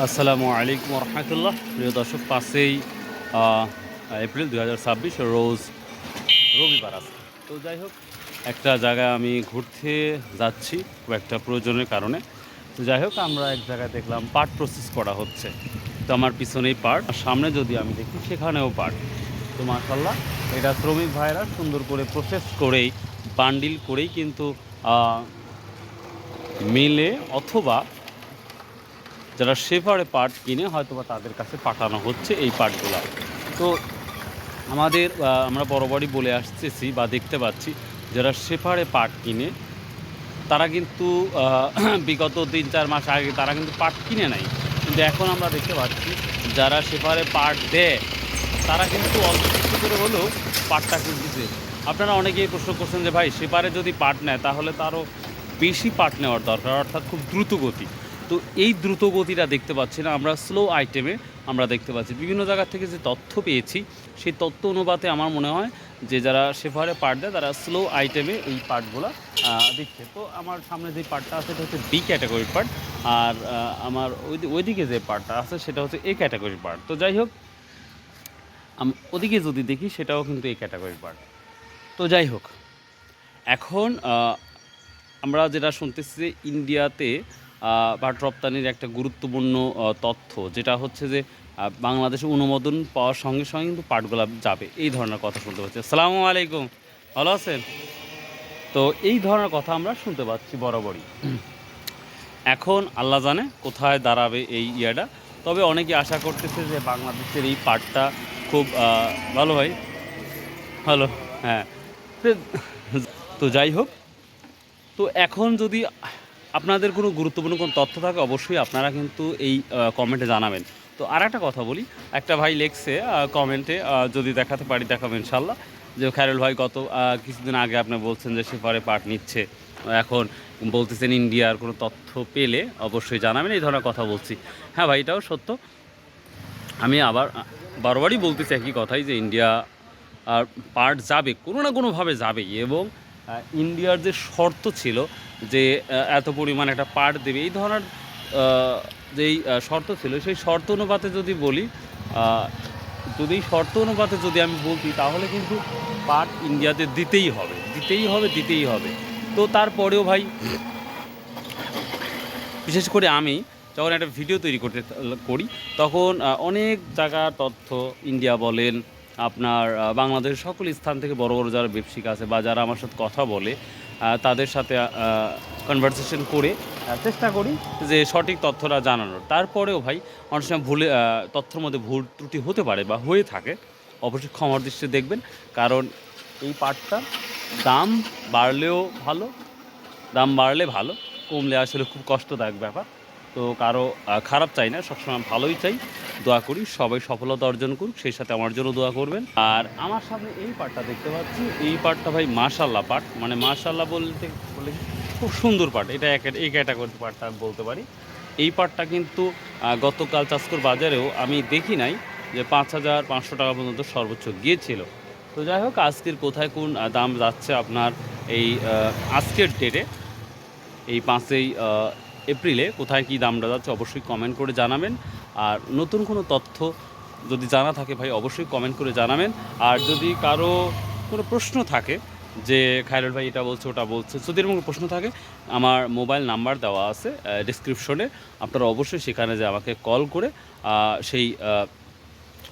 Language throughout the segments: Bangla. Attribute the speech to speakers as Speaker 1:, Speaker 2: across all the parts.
Speaker 1: আসসালামু আলাইকুম রহমতুল্লাহ। প্রিয় দর্শক, 5ই এপ্রিল 2026 রোজ রবিবার আছে। তো যাই হোক, একটা জায়গায় আমি ঘুরতে যাচ্ছি খুব একটা প্রয়োজনের কারণে। তো যাই হোক, আমরা এক জায়গায় দেখলাম পাট প্রসেস করা হচ্ছে। তো আমার পিছনেই পাট, আর সামনে যদি আমি দেখি সেখানেও পাট। তো মাশাল্লাহ, এটা শ্রমিক ভাইরা সুন্দর করে প্রসেস করেই বান্ডিল করেই কিন্তু মিলে অথবা যারা শেফারে পাট কিনে হয়তোবা তাদের কাছে পাঠানো হচ্ছে এই পাটগুলা। তো আমরা বরাবরই বলে আসতেছি বা দেখতে পাচ্ছি, যারা শেফারে পাট কিনে তারা কিন্তু বিগত 3-4 মাস আগে তারা কিন্তু পাট কিনে নাই, কিন্তু এখন আমরা দেখতে পাচ্ছি যারা শেফারে পাট দেয় তারা কিন্তু অল্প কিছু করে হলেও পাটটা কিনতেছে। আপনারা অনেকেই প্রশ্ন করছেন যে ভাই, শেফারে যদি পাট নেয় তাহলে তারও বেশি পাট নেওয়ার দরকার, অর্থাৎ খুব দ্রুত গতি। তো এই দ্রুত গতিটা দেখতে পাচ্ছি না, আমরা স্লো আইটেমে আমরা দেখতে পাচ্ছি। বিভিন্ন জায়গা থেকে যে তথ্য পেয়েছি সেই তথ্য অনুপাতে আমার মনে হয় যে যারা শেফারে পাট দেয় তারা স্লো আইটেমে এই পাটগুলো দিচ্ছে। তো আমার সামনে যে পাটটা আছে সেটা হচ্ছে বি ক্যাটাগরির পাট, আর আমার ওইদিকে যে পাটটা আছে সেটা হচ্ছে এ ক্যাটাগরির পাট। তো যাই হোক, ওদিকে যদি দেখি সেটাও কিন্তু এই ক্যাটাগরির পার্ট। তো যাই হোক, এখন আমরা যেটা শুনতেছি যে ইন্ডিয়াতে পাট রপ্তানির একটা গুরুত্বপূর্ণ তথ্য যেটা হচ্ছে যে বাংলাদেশে অনুমোদন পাওয়ার সঙ্গে সঙ্গে কিন্তু পাটগুলা যাবে, এই ধরনের কথা শুনতে পাচ্ছি। আসসালামু আলাইকুম, ভালো আছেন? তো এই ধরনের কথা আমরা শুনতে পাচ্ছি বরাবরই। এখন আল্লাহ জানে কোথায় দাঁড়াবে এই ইয়াটা। তবে অনেকে আশা করতেছে যে বাংলাদেশের এই পাটটা খুব ভালো হয়। হ্যালো, হ্যাঁ। তো তো যাই হোক, তো এখন যদি আপনাদের কোনো গুরুত্বপূর্ণ কোনো তথ্য থাকে অবশ্যই আপনারা কিন্তু এই কমেন্টে জানাবেন। তো আর একটা কথা বলি, একটা ভাই লেখছে কমেন্টে, যদি দেখাতে পারি দেখাবো ইনশাল্লাহ, যে খায়রুল ভাই গত কিছুদিন আগে আপনি বলছেন যে সেফারে পার্ট নিচ্ছে, এখন বলতেছেন ইন্ডিয়ার কোনো তথ্য পেলে অবশ্যই জানাবেন, এই ধরনের কথা বলছি। হ্যাঁ ভাই, এটাও সত্য। আমি আবার বারবারই বলতেছি একই কথাই, যে ইন্ডিয়া আর পার্ট যাবে, কোনো না কোনোভাবে যাবেই। এবং ইন্ডিয়ার যে শর্ত ছিল যে এত পরিমাণ একটা পার্ট দেবে, এই ধরনের যেই শর্ত ছিল সেই শর্ত অনুপাতে যদি বলি, যদি শর্ত অনুপাতে যদি আমি বলতি তাহলে কিন্তু পার্ট ইন্ডিয়াতে দিতেই হবে, দিতেই হবে, দিতেই হবে। তো তারপরেও ভাই, বিশেষ করে আমি যখন একটা ভিডিও তৈরি করি তখন অনেক জায়গার তথ্য, ইন্ডিয়া বলেন, আপনার বাংলাদেশ, সকল স্থান থেকে বড় বড় যারা ব্যবসায়িক আছে বা যারা আমার সাথে কথা বলে তাদের সাথে কনভারসেশন করে চেষ্টা করি যে সঠিক তথ্যটা জানানোর। তারপরেও ভাই অনেক সময় তথ্যের মধ্যে ভুল ত্রুটি হতে পারে বা হয়ে থাকে, অবশ্যই ক্ষমার দৃষ্টিতে দেখবেন। কারণ এই পাটটার দাম বাড়লেও ভালো, দাম বাড়লে ভালো, কমলে আসলে খুব কষ্টদায়ক ব্যাপার। তো কারো খারাপ চাই না, সবসময় ভালোই চাই। দোয়া করি সবাই সফলতা অর্জন করুক, সেই সাথে আমার জন্য দোয়া করবেন। আর আমার সামনে এই পাটটা দেখতে পাচ্ছি, এই পাটটা ভাই মাশাল্লাহ পাট, মানে মাশাল্লাহ বলতে বলে খুব সুন্দর পাট। এটা এই ক্যাটাগরির পাটটা আমি বলতে পারি। এই পাটটা কিন্তু গতকাল চাষকর বাজারেও আমি দেখি নাই যে 5,500 টাকা পর্যন্ত সর্বোচ্চ গিয়েছিল। তো যাই হোক, আজকের কোথায় কোন দাম যাচ্ছে আপনার এই আজকের ডেটে, এই 5ই এপ্রিলে কোথায় কী দামটা যাচ্ছে অবশ্যই কমেন্ট করে জানাবেন। আর নতুন কোনো তথ্য যদি জানা থাকে ভাই অবশ্যই কমেন্ট করে জানাবেন। আর যদি কারো কোনো প্রশ্ন থাকে যে খায়রুল ভাই এটা বলছে ওটা বলছে, যদি এরকম প্রশ্ন থাকে, আমার মোবাইল নাম্বার দেওয়া আছে ডেসক্রিপশনে, আপনারা অবশ্যই সেখানে যে আমাকে কল করে সেই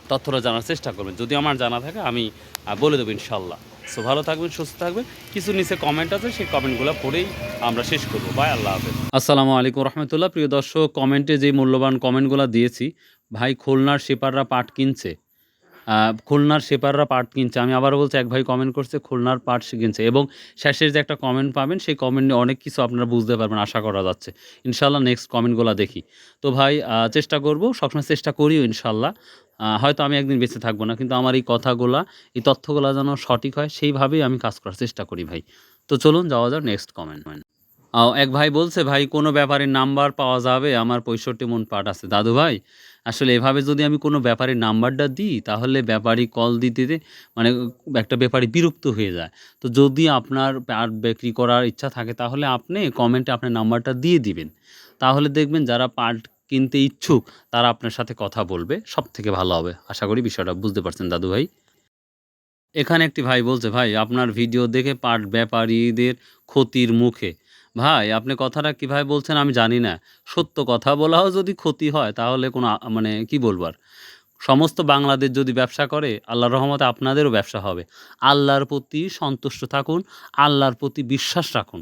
Speaker 1: তথ্যটা জানার চেষ্টা করবেন। যদি আমার জানা থাকে আমি বলে দেবো ইনশাল্লাহ। সো ভালো থাকবেন, সুস্থ থাকবেন। কিছু নিচে কমেন্ট আছে, সেই কমেন্টগুলো পড়েই আমরা শেষ করবো। বাই, আল্লাহ হাফেজ। আসসালামু আলাইকুম রহমতুল্লাহ। প্রিয় দর্শক, কমেন্টে যে মূল্যবান কমেন্টগুলো দিয়েছি, ভাই খুলনার শেপাররা পাট কিনছে, খুলনার শেপাররা পাট কিনছে। আমি আবারও বলছি, এক ভাই কমেন্ট করছে খুলনার পাট কিনছে, এবং শেষের যে একটা কমেন্ট পাবেন সেই কমেন্টে অনেক কিছু আপনারা বুঝতে পারবেন আশা করা যাচ্ছে। ইনশাল্লাহ নেক্সট কমেন্টগুলো দেখি। তো ভাই চেষ্টা করব, সবসময় চেষ্টা করিও ইনশাল্লাহ। হয়তো আমি একদিন বেঁচে থাকবো না, কিন্তু আমার এই কথাগুলা, এই তথ্যগুলো যেন সঠিক হয় সেইভাবেই আমি কাজ করার চেষ্টা করি ভাই। তো চলুন যাওয়া যাক নেক্সট কমেন্ট। এক ভাই বলছে, ভাই কোনো ব্যাপারীর নাম্বার পাওয়া যাবে? আমার 65 মণ পাট আছে। দাদু ভাই, আসলে এভাবে যদি আমি কোনো ব্যাপারীর নাম্বারটা দিই তাহলে ব্যাপারী কল দিতে মানে একটা ব্যাপারী বিরক্ত হয়ে যায়। তো যদি আপনার পাট বিক্রি করার ইচ্ছা থাকে তাহলে আপনি কমেন্টে আপনার নাম্বারটা দিয়ে দিবেন। তাহলে দেখবেন যারা পাট কিনতে ইচ্ছুক তারা আপনার সাথে কথা বলবে, সবথেকে ভালো হবে। আশা করি বিষয়টা বুঝতে পারছেন দাদু ভাই। এখানে একটি ভাই বলছে, ভাই আপনার ভিডিও দেখে পাট ব্যাপারীদের ক্ষতির মুখে। ভাই আপনি কথাটা কিভাবে বলছেন আমি জানি না। সত্য কথা বলাও যদি ক্ষতি হয় তাহলে কোনো মানে কি বলবো আর। সমস্ত বাংলাদেশ যদি ব্যবসা করে আল্লাহর রহমতে আপনাদেরও ব্যবসা হবে। আল্লাহর প্রতি সন্তুষ্ট থাকুন, আল্লাহর প্রতি বিশ্বাস রাখুন।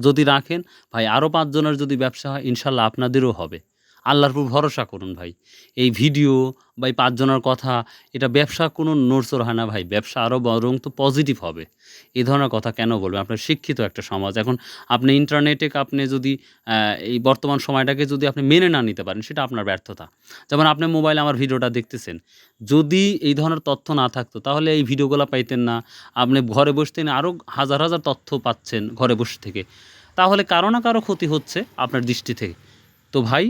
Speaker 1: যদি রাখেন ভাই, আরও ৫ জনের যদি ব্যবসা হয় ইনশাল্লাহ আপনাদেরও হবে। আল্লাহর উপর ভরসা করুন ভাই। এই ভিডিও বা এই ৫ জনের কথা, এটা ব্যবসা কোনো নড়চড় হয় না ভাই। ব্যবসা আরও বরং তো পজিটিভ হবে। এই ধরনের কথা কেন বলবেন? আপনার শিক্ষিত একটা সমাজ। এখন আপনি ইন্টারনেটে আপনি যদি এই বর্তমান সময়টাকে যদি আপনি মেনে না নিতে পারেন, সেটা আপনার ব্যর্থতা। যেমন আপনি মোবাইলে আমার ভিডিওটা দেখতেছেন। যদি এই ধরনের তথ্য না থাকতো তাহলে এই ভিডিওগুলা পাইতেন না। আপনি ঘরে বসে থেকে আরও হাজার, হাজার তথ্য পাচ্ছেন ঘরে বসে থেকে। তাহলে কারো না কারো ক্ষতি হচ্ছে আপনার দৃষ্টি থেকে। তো ভাই,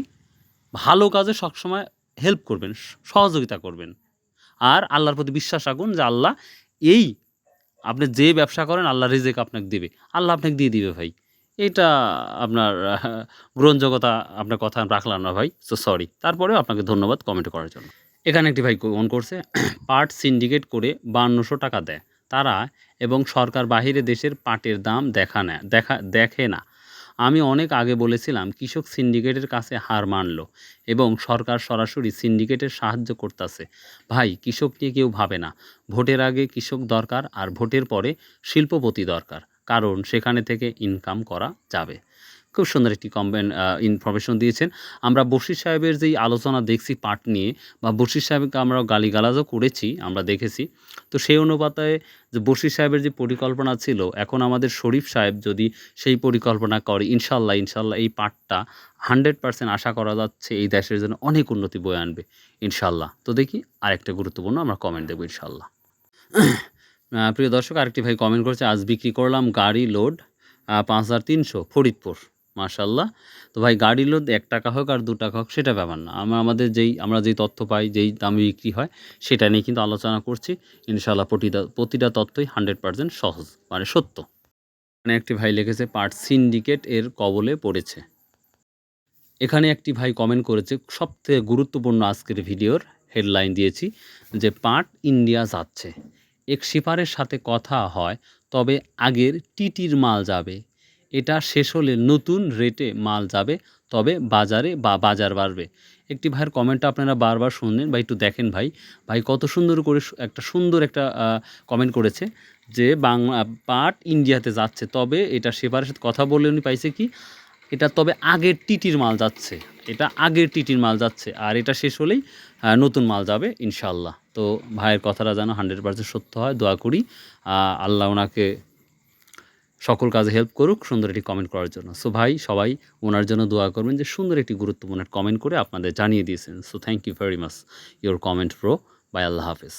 Speaker 1: ভালো কাজে সবসময় হেল্প করবেন, সহযোগিতা করবেন। আর আল্লাহর প্রতি বিশ্বাস রাখুন যে আল্লাহ এই আপনি যে ব্যবসা করেন আল্লাহ রিজিক আপনাকে দিবে। আল্লাহ আপনাকে দিয়ে দিবে ভাই। এটা আপনার গ্রহণযোগ্যতা আপনার কথা রাখলাম না ভাই। So sorry. তারপরেও আপনাকে ধন্যবাদ কমেন্ট করার জন্য। এখানে একটি ভাই ফোন করছে, পাট সিন্ডিকেট করে ৫২০০ টাকা দেয় তারা, এবং সরকার বাহিরে দেশের পাটের দাম দেখে না। আমি অনেক আগে বলেছিলাম কৃষক সিন্ডিকেটের কাছে হার মানল এবং সরকার সরাসরি সিন্ডিকেটের সাহায্য করতেছে। ভাই, কৃষক নিয়ে কেউ ভাবে না। ভোটের আগে কৃষক দরকার আর ভোটের পরে শিল্পপতি দরকার, কারণ সেখানে থেকে ইনকাম করা যাবে। খুব সুন্দর একটি ইনফরমেশন দিয়েছেন। আমরা বশির সাহেবের যেই আলোচনা দেখছি পাট নিয়ে, বা বশির সাহেবকে আমরা গালিগালাজও করেছি, আমরা দেখেছি। তো সেই অনুপাতে যে বশির সাহেবের যে পরিকল্পনা ছিল, এখন আমাদের শরীফ সাহেব যদি সেই পরিকল্পনা করে, ইনশাল্লাহ এই পাটটা 100% আশা করা যাচ্ছে এই দেশের জন্য অনেক উন্নতি বয়ে আনবে ইনশাল্লাহ। তো দেখি আরেকটা গুরুত্বপূর্ণ আমরা কমেন্ট দেবো ইনশাল্লাহ। প্রিয় দর্শক, আরেকটি ভাই কমেন্ট করেছে, আজ বিক্রি করলাম গাড়ি লোড ৫,৩০০ ফরিদপুর। মাশাল্লাহ। তো ভাই, গাড়ি লোড ১ টাকা হোক আর ২ টাকা হোক সেটা ব্যাপার না। আমরা যেই তথ্য পাই, যেই দামে বিক্রি হয় সেটা নিয়ে কিন্তু আলোচনা করছি। ইনশাআল্লাহ প্রতিটা তথ্যই 100% সহজ, মানে সত্য। এখানে একটি ভাই লিখেছে, পাট সিন্ডিকেট এর কবলে পড়েছে। এখানে একটি ভাই কমেন্ট করেছে, সবথেকে গুরুত্বপূর্ণ আজকের ভিডিওর হেডলাইন দিয়েছি যে পাট ইন্ডিয়া যাচ্ছে। এক শিপারের সাথে কথা হয়, তবে আগের টিটির মাল যাবে। এটা শেষ হলে নতুন রেটে মাল যাবে, তবে বাজার বাড়বে। একটি ভাইয়ের কমেন্টটা আপনারা বারবার শুনলেন বা একটু দেখেন ভাই। ভাই কত সুন্দর করে সুন্দর একটা কমেন্ট করেছে যে পাট ইন্ডিয়াতে যাচ্ছে, তবে এটা শিপারের সাথে কথা বললে উনি পাইছে কি, এটা তবে আগের টিটির মাল যাচ্ছে। এটা আগের টিটির মাল যাচ্ছে, আর এটা শেষ হলেই নতুন মাল যাবে ইনশাআল্লাহ। তো ভাইয়ের কথাটা যেন 100% সত্য হয়, দোয়া করি। আল্লাহ ওনাকে সকল কাজে হেল্প করুক সুন্দর একটি কমেন্ট করার জন্য। সো ভাই, সবাই ওনার জন্য দোয়া করবেন যে সুন্দর একটি গুরুত্বপূর্ণ কমেন্ট করে আপনাদের জানিয়ে দিয়েছেন। So thank you very much your comment bro. Bye, আল্লাহ হাফেজ।